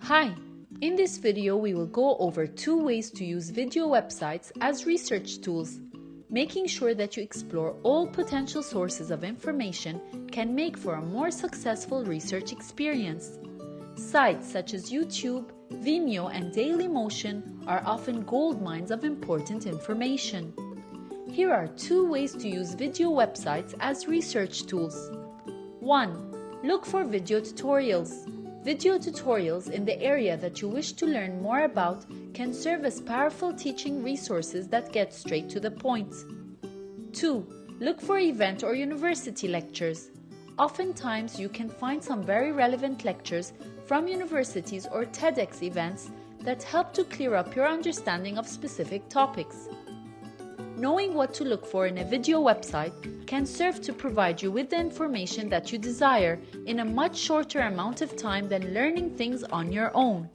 Hi! In this video, we will go over 2 ways to use video websites as research tools. Making sure that you explore all potential sources of information can make for a more successful research experience. Sites such as YouTube, Vimeo and Dailymotion are often gold mines of important information. Here are 2 ways to use video websites as research tools. 1. Look for video tutorials. Video tutorials in the area that you wish to learn more about can serve as powerful teaching resources that get straight to the point. 2. Look for event or university lectures. Oftentimes, you can find some very relevant lectures from universities or TEDx events that help to clear up your understanding of specific topics. Knowing what to look for in a video website can serve to provide you with the information that you desire in a much shorter amount of time than learning things on your own.